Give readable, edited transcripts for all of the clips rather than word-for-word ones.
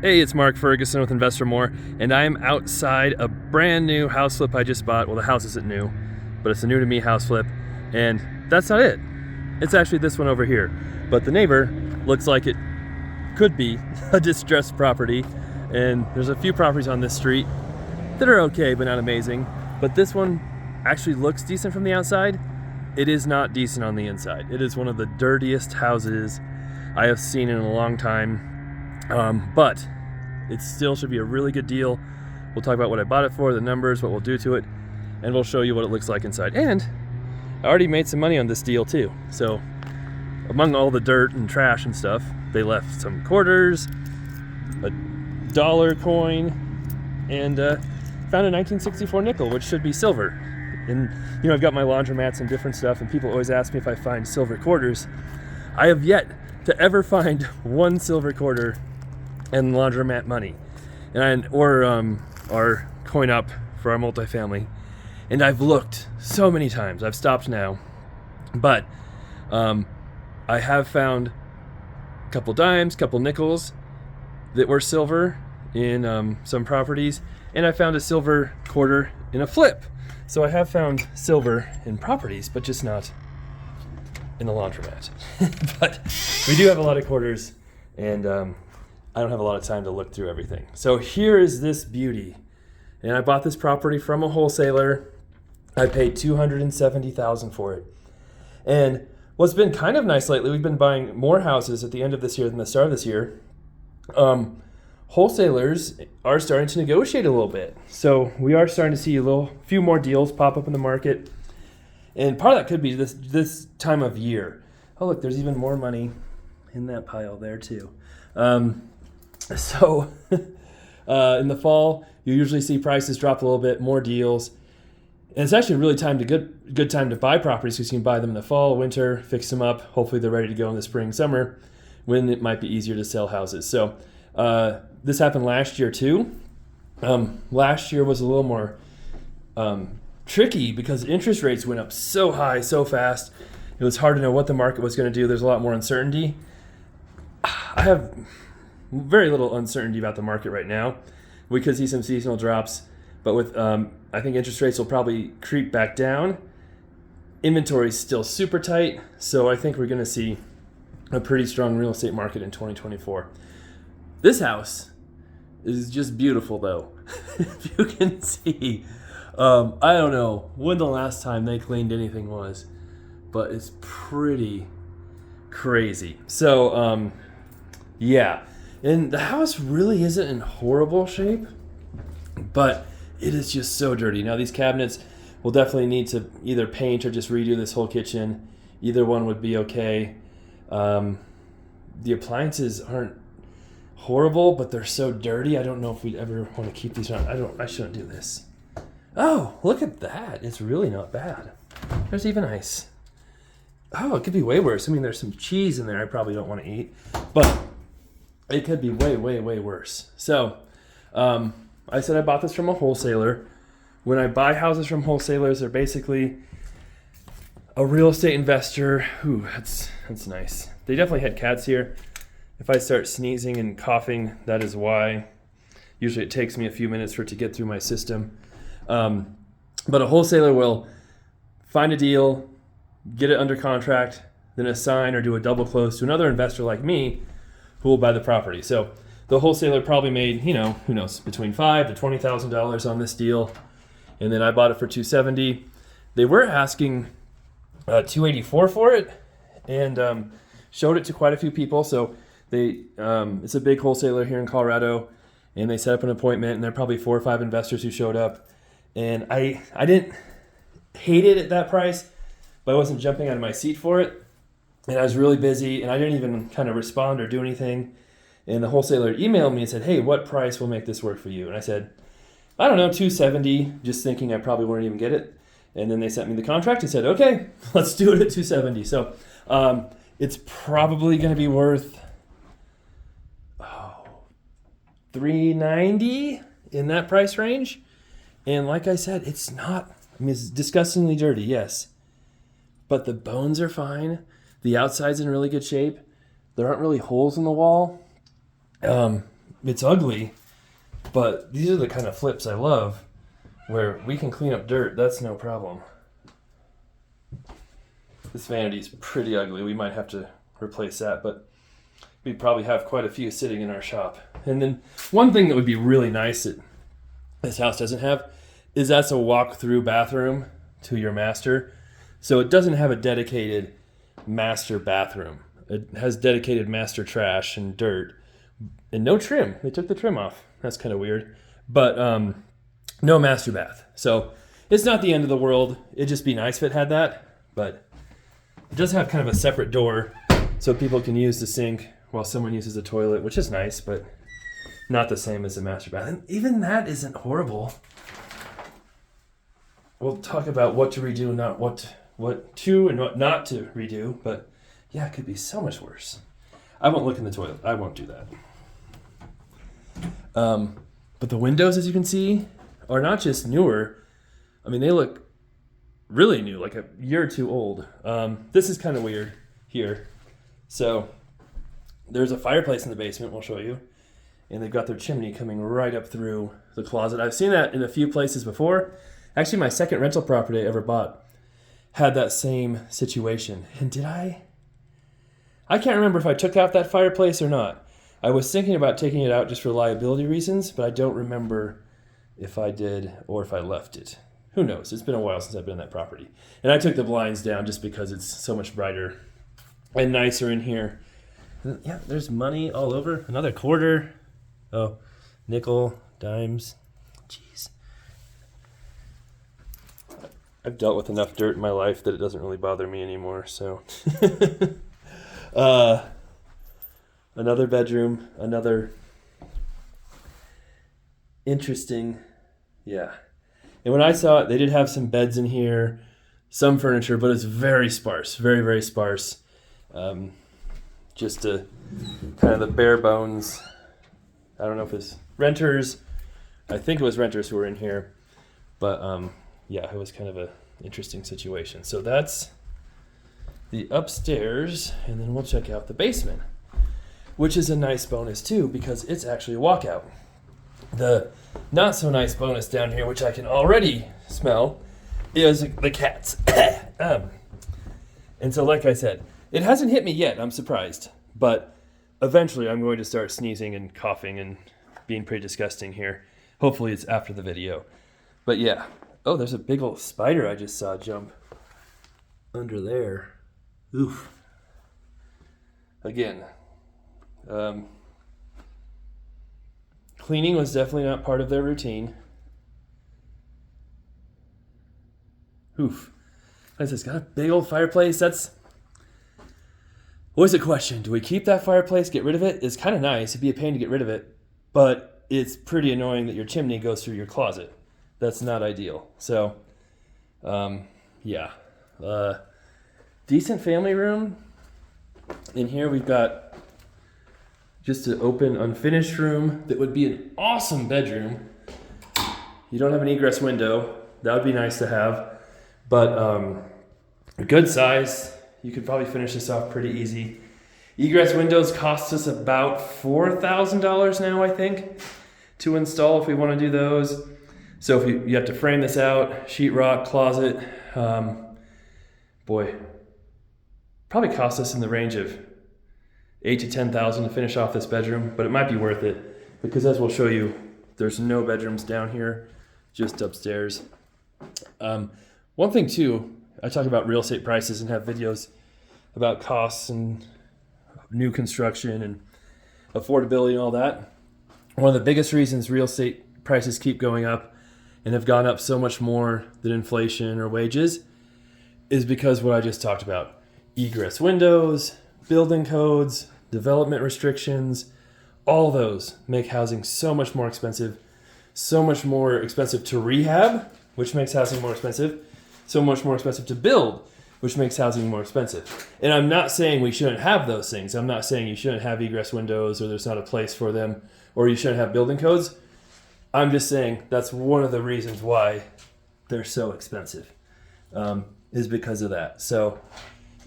Hey, it's Mark Ferguson with Investor More, and I'm outside a brand new house flip I just bought. Well, the house isn't new, but it's a new to me house flip, and that's not it. It's actually this one over here. But the neighbor looks like it could be a distressed property, and there's a few properties on this street that are okay, but not amazing. But this one actually looks decent from the outside. It is not decent on the inside. It is one of the dirtiest houses I have seen in a long time. But it still should be a really good deal. We'll talk about what I bought it for, the numbers, what we'll do to it, and we'll show you what it looks like inside. And I already made some money on this deal too. So among all the dirt and trash and stuff, they left some quarters, a dollar coin, and found a 1964 nickel, which should be silver. And you know, I've got my laundromats and different stuff, and people always ask me if I find silver quarters. I have yet to ever find one silver quarter and laundromat money, or our coin up for our multifamily. And I've looked so many times. I've stopped now, but I have found a couple dimes, couple nickels that were silver in some properties, and I found a silver quarter in a flip. So I have found silver in properties, but just not in the laundromat. But we do have a lot of quarters, and I don't have a lot of time to look through everything. So here is this beauty. And I bought this property from a wholesaler. I paid $270,000 for it. And what's been kind of nice lately, we've been buying more houses at the end of this year than the start of this year. Wholesalers are starting to negotiate a little bit. So we are starting to see a few more deals pop up in the market. And part of that could be this time of year. Oh, look, there's even more money in that pile there too. So in the fall, you usually see prices drop a little bit, more deals. And it's actually a really good time to buy properties because you can buy them in the fall, winter, fix them up. Hopefully they're ready to go in the spring, summer, when it might be easier to sell houses. So this happened last year too. Last year was a little more tricky because interest rates went up so high, so fast. It was hard to know what the market was going to do. There's a lot more uncertainty. I have very little uncertainty about the market right now. We could see some seasonal drops, but with I think interest rates will probably creep back down. Inventory is still super tight, so I think we're going to see a pretty strong real estate market in 2024. This house is just beautiful, though. If you can see, I don't know when the last time they cleaned anything was, but it's pretty crazy. So, yeah. And the house really isn't in horrible shape, but it is just so dirty. Now, these cabinets will definitely need to either paint or just redo this whole kitchen. Either one would be okay. The appliances aren't horrible, but they're so dirty. I don't know if we'd ever want to keep these around. I shouldn't do this. Oh, look at that. It's really not bad. There's even ice. Oh, it could be way worse. I mean, there's some cheese in there I probably don't want to eat, but it could be way, way, way worse. So I said I bought this from a wholesaler. When I buy houses from wholesalers, they're basically a real estate investor. Ooh, that's nice. They definitely had cats here. If I start sneezing and coughing, that is why. Usually it takes me a few minutes for it to get through my system. But a wholesaler will find a deal, get it under contract, then assign or do a double close to another investor like me who will buy the property. So the wholesaler probably made, who knows, between $5,000 to $20,000 on this deal. And then I bought it for $270,000. They were asking $284,000 for it, and showed it to quite a few people. So it's a big wholesaler here in Colorado, and they set up an appointment, and there are probably 4 or 5 investors who showed up. And I didn't hate it at that price, but I wasn't jumping out of my seat for it. And I was really busy, and I didn't even kind of respond or do anything. And the wholesaler emailed me and said, hey, what price will make this work for you? And I said, I don't know, $270,000, just thinking I probably wouldn't even get it. And then they sent me the contract and said, okay, let's do it at $270,000. So it's probably going to be worth $390,000 in that price range. And like I said, it's disgustingly dirty, yes. But the bones are fine. The outside's in really good shape. There aren't really holes in the wall. it's ugly, but these are the kind of flips I love, where we can clean up dirt. That's no problem. This vanity's pretty ugly. We might have to replace that, but we probably have quite a few sitting in our shop. And then one thing that would be really nice that this house doesn't have is that's a walk-through bathroom to your master. So it doesn't have a dedicated master bathroom. It has dedicated master trash and dirt and no trim. They took the trim off. That's kind of weird. But no master bath. So it's not the end of the world. It'd just be nice if it had that. But it does have kind of a separate door so people can use the sink while someone uses the toilet, which is nice, but not the same as a master bath. And even that isn't horrible. We'll talk about what to redo, not what to and what not to redo. But yeah, it could be so much worse. I won't look in the toilet. I won't do that. But the windows, as you can see, are not just newer. I mean, they look really new, like a year or two old. This is kind of weird here. So there's a fireplace in the basement, we'll show you. And they've got their chimney coming right up through the closet. I've seen that in a few places before. Actually, my second rental property I ever bought had that same situation. And did I can't remember if I took out that fireplace or not. I was thinking about taking it out just for liability reasons, but I don't remember if I did or if I left it. Who knows? It's been a while since I've been in that property. And I took the blinds down just because it's so much brighter and nicer in here. Yeah, there's money all over. Another quarter. Oh, nickel, dimes. Jeez. I've dealt with enough dirt in my life that it doesn't really bother me anymore, so. Another bedroom, another interesting, yeah. And when I saw it, they did have some beds in here, some furniture, but it's very sparse, very, very sparse. Just a kind of the bare bones. I don't know if it's renters. I think it was renters who were in here, but yeah, it was kind of a interesting situation. So that's the upstairs, and then we'll check out the basement, which is a nice bonus too because it's actually a walkout. The not so nice bonus down here, which I can already smell, is the cats. And so like I said, it hasn't hit me yet, I'm surprised, but eventually I'm going to start sneezing and coughing and being pretty disgusting here. Hopefully it's after the video. But yeah. Oh, there's a big old spider I just saw jump under there. Oof. Again, cleaning was definitely not part of their routine. Oof. It's got a big old fireplace. That's always a question. Do we keep that fireplace, get rid of it? It's kind of nice. It'd be a pain to get rid of it, but it's pretty annoying that your chimney goes through your closet. That's not ideal. So, yeah. Decent family room. In here we've got just an open, unfinished room that would be an awesome bedroom. You don't have an egress window. That would be nice to have. But a good size. You could probably finish this off pretty easy. Egress windows cost us about $4,000 now, I think, to install if we want to do those. So if you have to frame this out, sheetrock, closet, boy, probably cost us in the range of $8,000 to $10,000 to finish off this bedroom, but it might be worth it because as we'll show you, there's no bedrooms down here, just upstairs. One thing too, I talk about real estate prices and have videos about costs and new construction and affordability and all that. One of the biggest reasons real estate prices keep going up and have gone up so much more than inflation or wages is because what I just talked about. Egress windows, building codes, development restrictions, all those make housing so much more expensive to rehab, which makes housing more expensive, so much more expensive to build, which makes housing more expensive. And I'm not saying we shouldn't have those things. I'm not saying you shouldn't have egress windows or there's not a place for them or you shouldn't have building codes. I'm just saying that's one of the reasons why they're so expensive, is because of that. So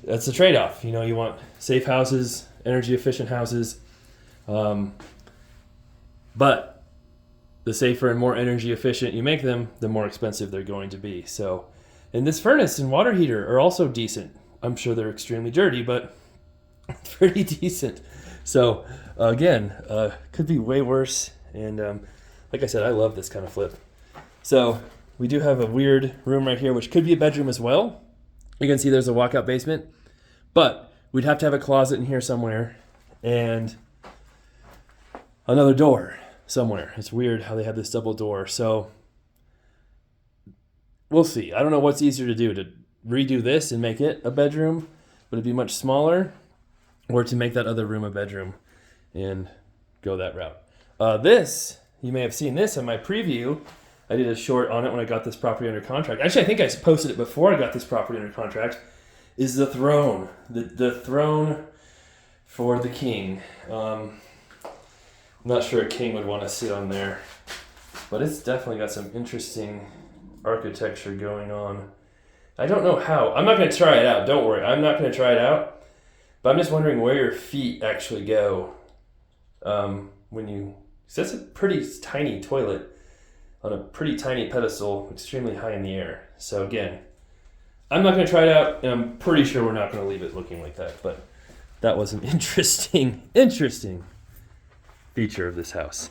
that's the trade-off. You know, you want safe houses, energy efficient houses. But the safer and more energy efficient you make them, the more expensive they're going to be. So, and this furnace and water heater are also decent. I'm sure they're extremely dirty, but pretty decent. So again, could be way worse. And like I said, I love this kind of flip. So we do have a weird room right here, which could be a bedroom as well. You can see there's a walkout basement, but we'd have to have a closet in here somewhere and another door somewhere. It's weird how they have this double door. So we'll see. I don't know what's easier to do, to redo this and make it a bedroom, but it'd be much smaller, or to make that other room a bedroom and go that route. This, you may have seen this in my preview. I did a short on it when I got this property under contract. Actually, I think I posted it before I got this property under contract. Is the throne. The throne for the king. I'm not sure a king would want to sit on there, but it's definitely got some interesting architecture going on. I don't know how. I'm not going to try it out. Don't worry. I'm not going to try it out. But I'm just wondering where your feet actually go when you... So that's a pretty tiny toilet on a pretty tiny pedestal, extremely high in the air. So again, I'm not going to try it out, and I'm pretty sure we're not going to leave it looking like that. But that was an interesting feature of this house.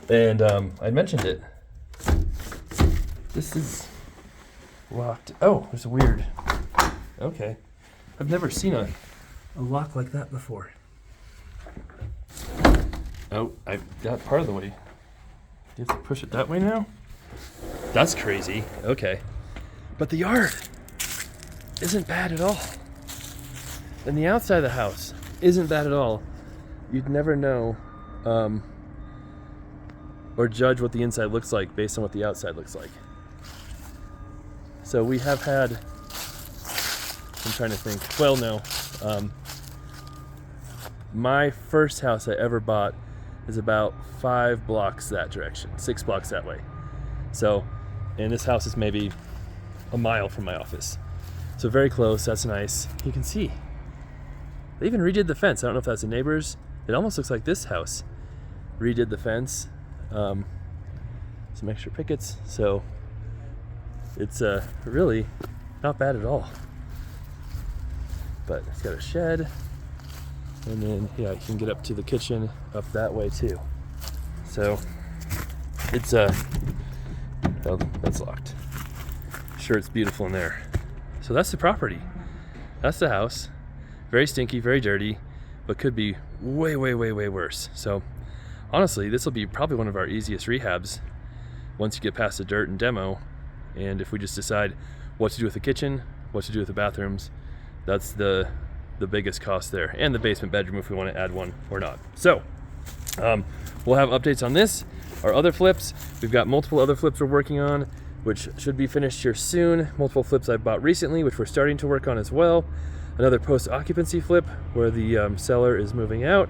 And I mentioned it. This is locked. Oh, there's a weird... Okay. I've never seen a lock like that before. Oh, I got part of the way. Do you have to push it that way now? That's crazy. Okay. But the yard isn't bad at all. And the outside of the house isn't bad at all. You'd never know or judge what the inside looks like based on what the outside looks like. So we have had, I'm trying to think, well, no. My first house I ever bought is about 5 blocks that direction, 6 blocks that way. So, and this house is maybe a mile from my office. So very close, that's nice. You can see, they even redid the fence. I don't know if that's the neighbors. It almost looks like this house redid the fence. Some extra pickets. So it's really not bad at all. But it's got a shed. And then, yeah, you can get up to the kitchen up that way too. So it's oh, that's locked. Sure, it's beautiful in there. So that's the property. That's the house. Very stinky, very dirty, but could be way, way, way, way worse. So honestly, this will be probably one of our easiest rehabs once you get past the dirt and demo. And if we just decide what to do with the kitchen, what to do with the bathrooms, that's the biggest cost there, and the basement bedroom if we want to add one or not. So we'll have updates on this, our other flips. We've got multiple other flips we're working on, which should be finished here soon. Multiple flips I bought recently, which we're starting to work on as well. Another post-occupancy flip where the seller is moving out.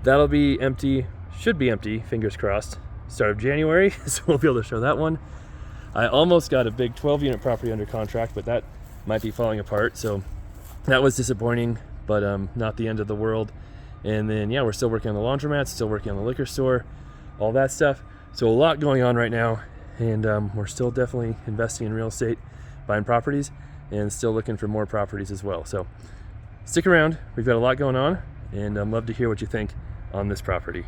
That'll be empty, should be empty, fingers crossed, start of January, so we'll be able to show that one. I almost got a big 12-unit property under contract, but that might be falling apart, so that was disappointing, but not the end of the world. And then, yeah, we're still working on the laundromat, still working on the liquor store, all that stuff. So a lot going on right now, and we're still definitely investing in real estate, buying properties, and still looking for more properties as well. So stick around. We've got a lot going on, and I'd love to hear what you think on this property.